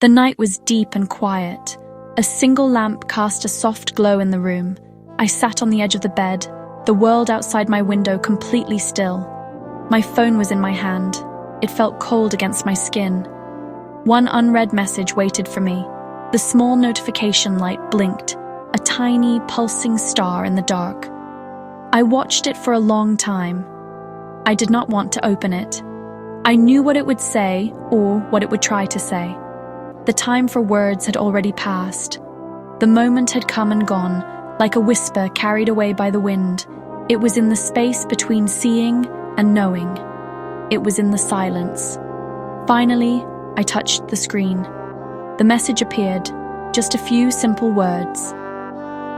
The night was deep and quiet. A single lamp cast a soft glow in the room. I sat on the edge of the bed, the world outside my window completely still. My phone was in my hand. It felt cold against my skin. One unread message waited for me. The small notification light blinked, a tiny, pulsing star in the dark. I watched it for a long time. I did not want to open it. I knew what it would say, or what it would try to say. The time for words had already passed. The moment had come and gone, like a whisper carried away by the wind. It was in the space between seeing and knowing. It was in the silence. Finally, I touched the screen. The message appeared, just a few simple words.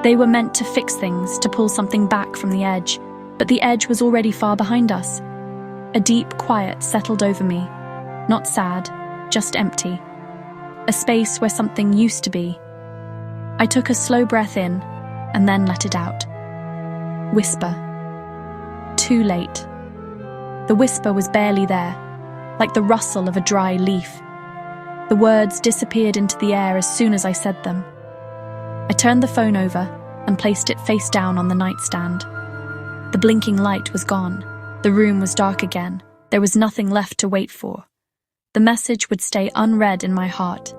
They were meant to fix things, to pull something back from the edge, but the edge was already far behind us. A deep quiet settled over me, not sad, just empty. A space where something used to be. I took a slow breath in, and then let it out. Whisper. Too late. The whisper was barely there, like the rustle of a dry leaf. The words disappeared into the air as soon as I said them. I turned the phone over and placed it face down on the nightstand. The blinking light was gone. The room was dark again. There was nothing left to wait for. The message would stay unread in my heart.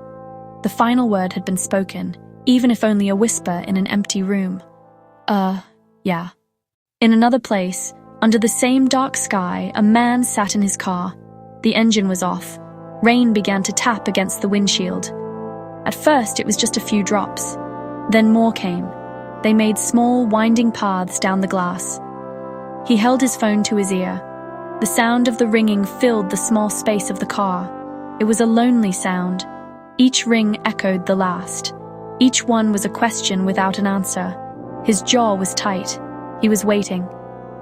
The final word had been spoken, even if only a whisper in an empty room. Yeah. In another place, under the same dark sky, a man sat in his car. The engine was off. Rain began to tap against the windshield. At first, it was just a few drops. Then more came. They made small, winding paths down the glass. He held his phone to his ear. The sound of the ringing filled the small space of the car. It was a lonely sound. Each ring echoed the last. Each one was a question without an answer. His jaw was tight. He was waiting.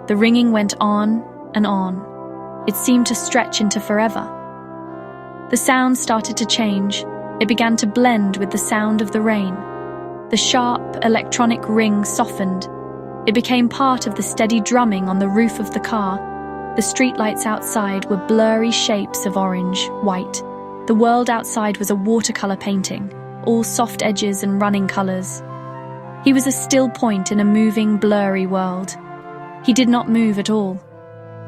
The ringing went on and on. It seemed to stretch into forever. The sound started to change. It began to blend with the sound of the rain. The sharp, electronic ring softened. It became part of the steady drumming on the roof of the car. The streetlights outside were blurry shapes of orange, white. The world outside was a watercolor painting, all soft edges and running colors. He was a still point in a moving, blurry world. He did not move at all.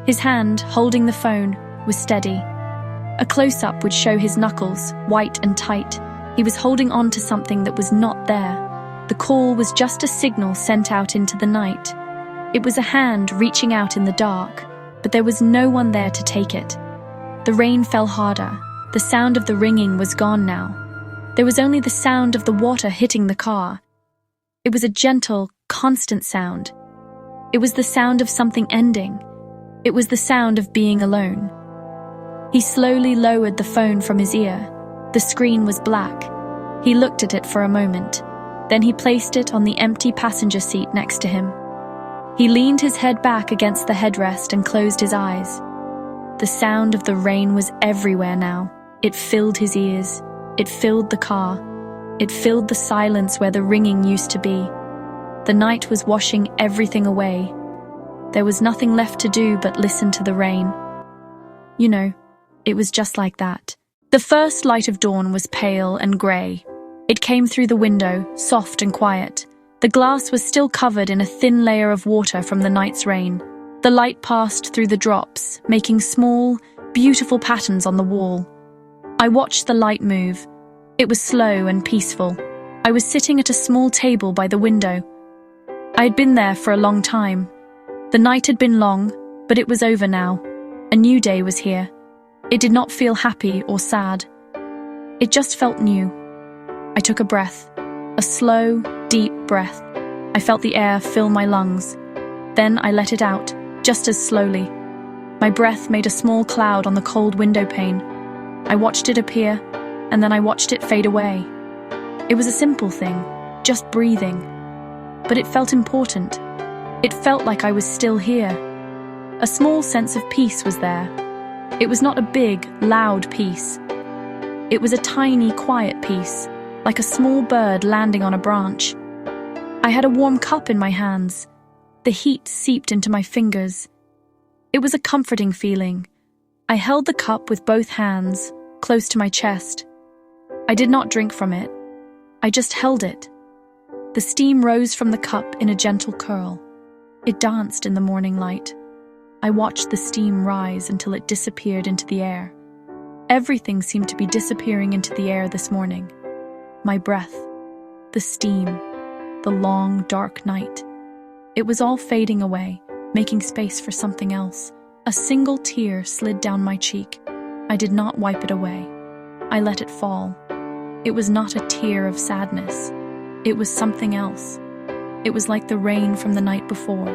His hand, holding the phone, was steady. A close-up would show his knuckles, white and tight. He was holding on to something that was not there. The call was just a signal sent out into the night. It was a hand reaching out in the dark, but there was no one there to take it. The rain fell harder. The sound of the ringing was gone now. There was only the sound of the water hitting the car. It was a gentle, constant sound. It was the sound of something ending. It was the sound of being alone. He slowly lowered the phone from his ear. The screen was black. He looked at it for a moment. Then he placed it on the empty passenger seat next to him. He leaned his head back against the headrest and closed his eyes. The sound of the rain was everywhere now. It filled his ears. It filled the car. It filled the silence where the ringing used to be. The night was washing everything away. There was nothing left to do but listen to the rain. You know, it was just like that. The first light of dawn was pale and grey. It came through the window, soft and quiet. The glass was still covered in a thin layer of water from the night's rain. The light passed through the drops, making small, beautiful patterns on the wall. I watched the light move. It was slow and peaceful. I was sitting at a small table by the window. I had been there for a long time. The night had been long, but it was over now. A new day was here. It did not feel happy or sad. It just felt new. I took a breath, a slow, deep breath. I felt the air fill my lungs. Then I let it out, just as slowly. My breath made a small cloud on the cold window pane. I watched it appear, and then I watched it fade away. It was a simple thing, just breathing. But it felt important. It felt like I was still here. A small sense of peace was there. It was not a big, loud peace. It was a tiny, quiet peace, like a small bird landing on a branch. I had a warm cup in my hands. The heat seeped into my fingers. It was a comforting feeling. I held the cup with both hands, close to my chest. I did not drink from it. I just held it. The steam rose from the cup in a gentle curl. It danced in the morning light. I watched the steam rise until it disappeared into the air. Everything seemed to be disappearing into the air this morning. My breath, the steam, the long, dark night. It was all fading away, making space for something else. A single tear slid down my cheek. I did not wipe it away. I let it fall. It was not a tear of sadness. It was something else. It was like the rain from the night before.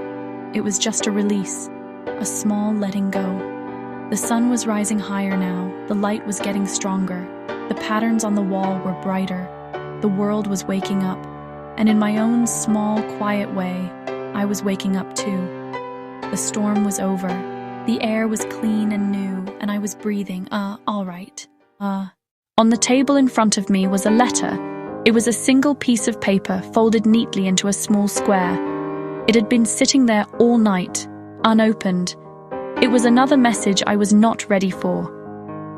It was just a release, a small letting go. The sun was rising higher now. The light was getting stronger. The patterns on the wall were brighter. The world was waking up. And in my own small, quiet way, I was waking up too. The storm was over. The air was clean and new, and I was breathing. All right. On the table in front of me was a letter. It was a single piece of paper folded neatly into a small square. It had been sitting there all night, unopened. It was another message I was not ready for.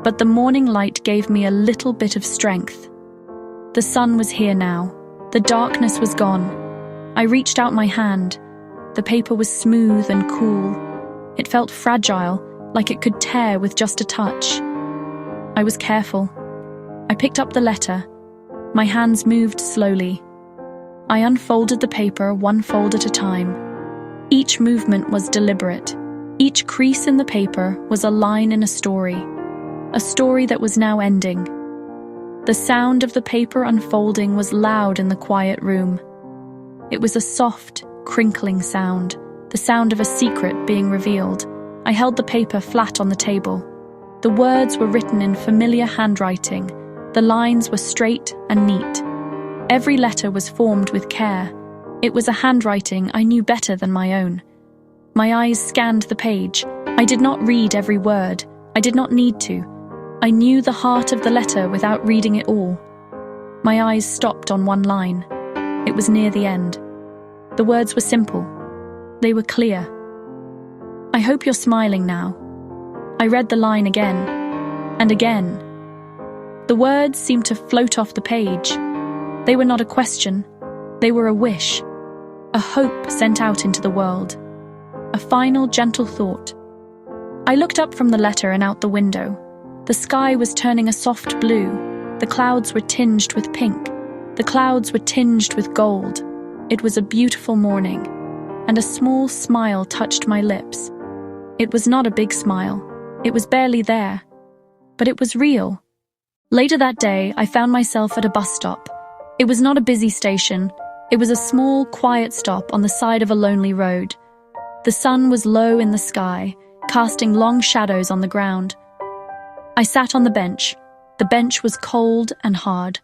But the morning light gave me a little bit of strength. The sun was here now. The darkness was gone. I reached out my hand. The paper was smooth and cool. It felt fragile, like it could tear with just a touch. I was careful. I picked up the letter. My hands moved slowly. I unfolded the paper one fold at a time. Each movement was deliberate. Each crease in the paper was a line in a story that was now ending. The sound of the paper unfolding was loud in the quiet room. It was a soft, crinkling sound, the sound of a secret being revealed. I held the paper flat on the table. The words were written in familiar handwriting. The lines were straight and neat. Every letter was formed with care. It was a handwriting I knew better than my own. My eyes scanned the page. I did not read every word. I did not need to. I knew the heart of the letter without reading it all. My eyes stopped on one line. It was near the end. The words were simple. They were clear. I hope you're smiling now. I read the line again and again. The words seemed to float off the page. They were not a question. They were a wish, a hope sent out into the world, a final gentle thought. I looked up from the letter and out the window. The sky was turning a soft blue. The clouds were tinged with pink. The clouds were tinged with gold. It was a beautiful morning, and a small smile touched my lips. It was not a big smile. It was barely there, but it was real. Later that day, I found myself at a bus stop. It was not a busy station. It was a small, quiet stop on the side of a lonely road. The sun was low in the sky, casting long shadows on the ground. I sat on the bench. The bench was cold and hard.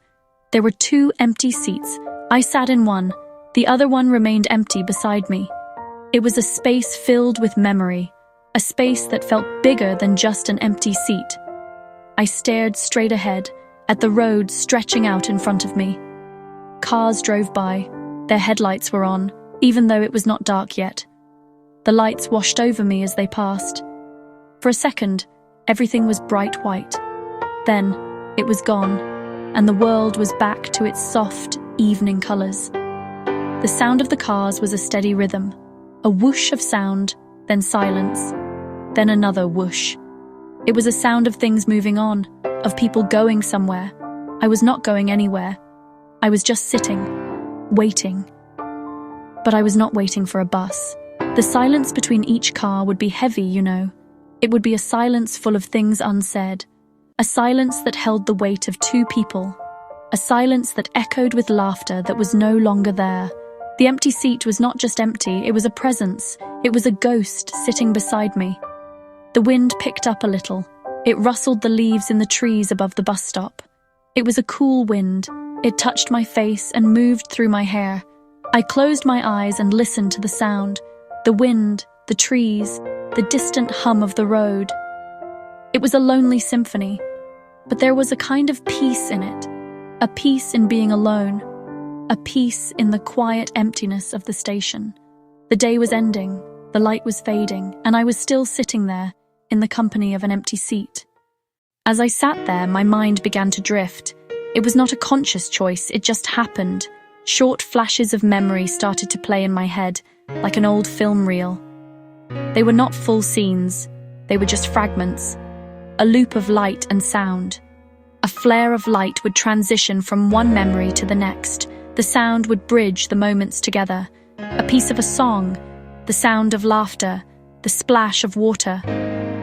There were 2 empty seats. I sat in one. The other one remained empty beside me. It was a space filled with memory, a space that felt bigger than just an empty seat. I stared straight ahead, at the road stretching out in front of me. Cars drove by. Their headlights were on, even though it was not dark yet. The lights washed over me as they passed. For a second, everything was bright white. Then, it was gone, and the world was back to its soft, evening colors. The sound of the cars was a steady rhythm, a whoosh of sound, then silence, then another whoosh. It was a sound of things moving on, of people going somewhere. I was not going anywhere. I was just sitting, waiting. But I was not waiting for a bus. The silence between each car would be heavy, you know. It would be a silence full of things unsaid, a silence that held the weight of 2 people, a silence that echoed with laughter that was no longer there. The empty seat was not just empty, it was a presence. It was a ghost sitting beside me. The wind picked up a little. It rustled the leaves in the trees above the bus stop. It was a cool wind. It touched my face and moved through my hair. I closed my eyes and listened to the sound, the wind, the trees, the distant hum of the road. It was a lonely symphony, but there was a kind of peace in it, a peace in being alone, a peace in the quiet emptiness of the station. The day was ending, the light was fading, and I was still sitting there, in the company of an empty seat. As I sat there, my mind began to drift. It was not a conscious choice, it just happened. Short flashes of memory started to play in my head, like an old film reel. They were not full scenes, they were just fragments. A loop of light and sound. A flare of light would transition from one memory to the next. The sound would bridge the moments together. A piece of a song, the sound of laughter, the splash of water.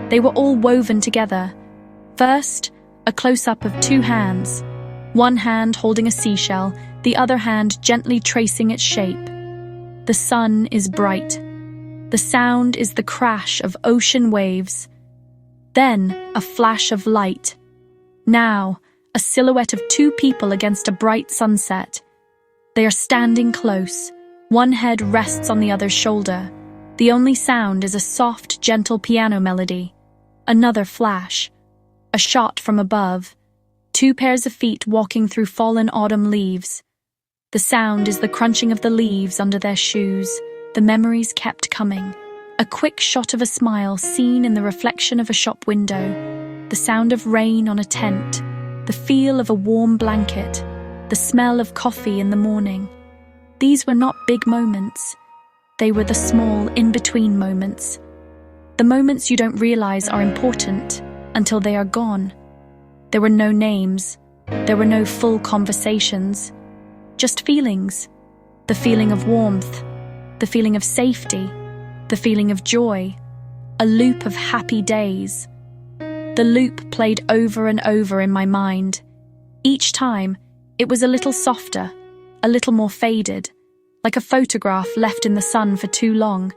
They were all woven together. First, a close-up of two hands. One hand holding a seashell, the other hand gently tracing its shape. The sun is bright. The sound is the crash of ocean waves. Then, a flash of light. Now, a silhouette of two people against a bright sunset. They are standing close. One head rests on the other's shoulder. The only sound is a soft, gentle piano melody. Another flash. A shot from above. Two pairs of feet walking through fallen autumn leaves. The sound is the crunching of the leaves under their shoes. The memories kept coming. A quick shot of a smile seen in the reflection of a shop window. The sound of rain on a tent. The feel of a warm blanket. The smell of coffee in the morning. These were not big moments. They were the small, in-between moments. The moments you don't realize are important until they are gone. There were no names. There were no full conversations. Just feelings. The feeling of warmth. The feeling of safety. The feeling of joy. A loop of happy days. The loop played over and over in my mind. Each time, it was a little softer, a little more faded, like a photograph left in the sun for too long.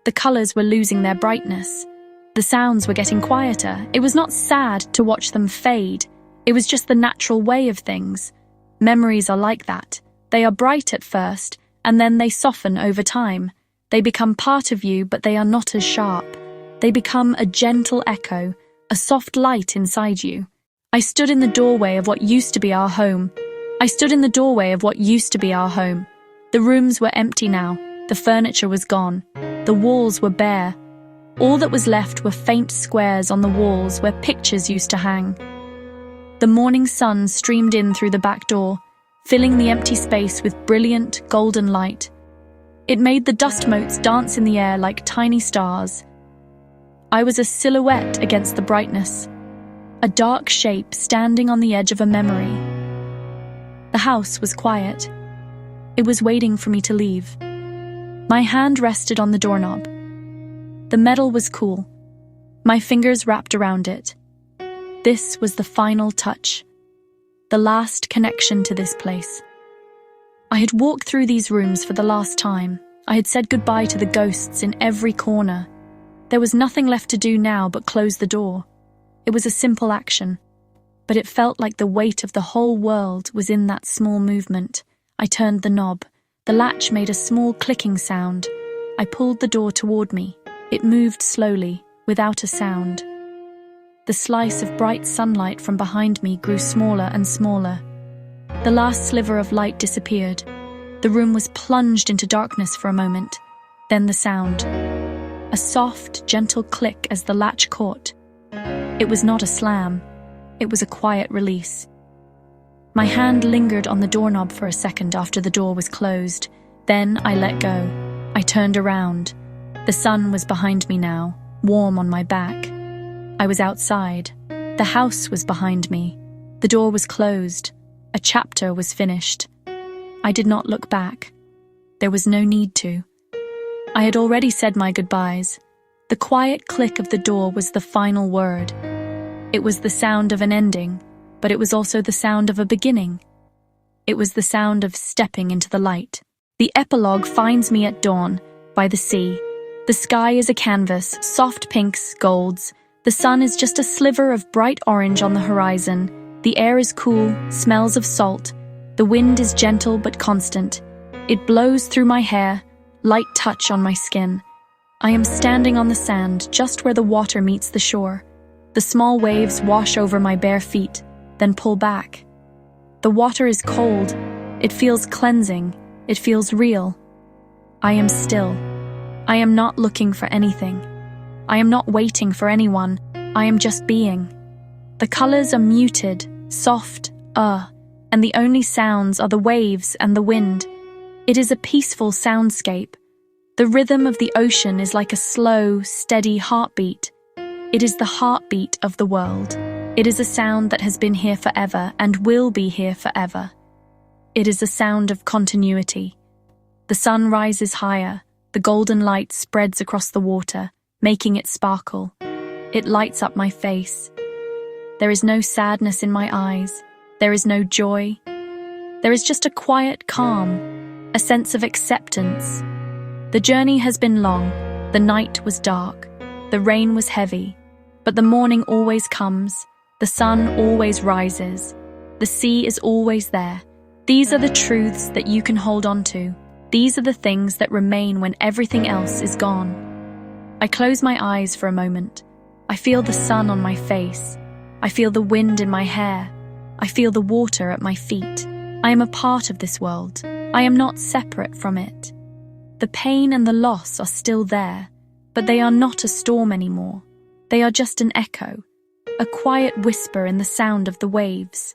The colors were losing their brightness. The sounds were getting quieter. It was not sad to watch them fade. It was just the natural way of things. Memories are like that. They are bright at first, and then they soften over time. They become part of you, but they are not as sharp. They become a gentle echo, a soft light inside you. I stood in the doorway of what used to be our home. The rooms were empty now. The furniture was gone. The walls were bare. All that was left were faint squares on the walls where pictures used to hang. The morning sun streamed in through the back door, filling the empty space with brilliant, golden light. It made the dust motes dance in the air like tiny stars. I was a silhouette against the brightness, a dark shape standing on the edge of a memory. The house was quiet. It was waiting for me to leave. My hand rested on the doorknob. The metal was cool. My fingers wrapped around it. This was the final touch, the last connection to this place. I had walked through these rooms for the last time. I had said goodbye to the ghosts in every corner. There was nothing left to do now but close the door. It was a simple action, but it felt like the weight of the whole world was in that small movement. I turned the knob. The latch made a small clicking sound. I pulled the door toward me. It moved slowly, without a sound. The slice of bright sunlight from behind me grew smaller and smaller. The last sliver of light disappeared. The room was plunged into darkness for a moment. Then the sound. A soft, gentle click as the latch caught. It was not a slam. It was a quiet release. My hand lingered on the doorknob for a second after the door was closed. Then I let go. I turned around. The sun was behind me now, warm on my back. I was outside. The house was behind me. The door was closed. A chapter was finished. I did not look back. There was no need to. I had already said my goodbyes. The quiet click of the door was the final word. It was the sound of an ending, but it was also the sound of a beginning. It was the sound of stepping into the light. The epilogue finds me at dawn, by the sea. The sky is a canvas, soft pinks, golds. The sun is just a sliver of bright orange on the horizon. The air is cool, smells of salt. The wind is gentle but constant. It blows through my hair, light touch on my skin. I am standing on the sand, just where the water meets the shore. The small waves wash over my bare feet, then pull back. The water is cold. It feels cleansing. It feels real. I am still. I am not looking for anything. I am not waiting for anyone. I am just being. The colors are muted, soft, and the only sounds are the waves and the wind. It is a peaceful soundscape. The rhythm of the ocean is like a slow, steady heartbeat. It is the heartbeat of the world. It is a sound that has been here forever and will be here forever. It is a sound of continuity. The sun rises higher, the golden light spreads across the water, making it sparkle. It lights up my face. There is no sadness in my eyes. There is no joy. There is just a quiet calm, a sense of acceptance. The journey has been long, the night was dark, the rain was heavy, but the morning always comes, the sun always rises, the sea is always there. These are the truths that you can hold on to. These are the things that remain when everything else is gone. I close my eyes for a moment. I feel the sun on my face. I feel the wind in my hair. I feel the water at my feet. I am a part of this world. I am not separate from it. The pain and the loss are still there, but they are not a storm anymore. They are just an echo, a quiet whisper in the sound of the waves.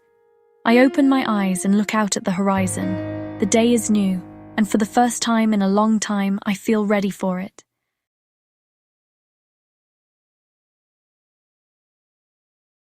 I open my eyes and look out at the horizon. The day is new, and for the first time in a long time, I feel ready for it.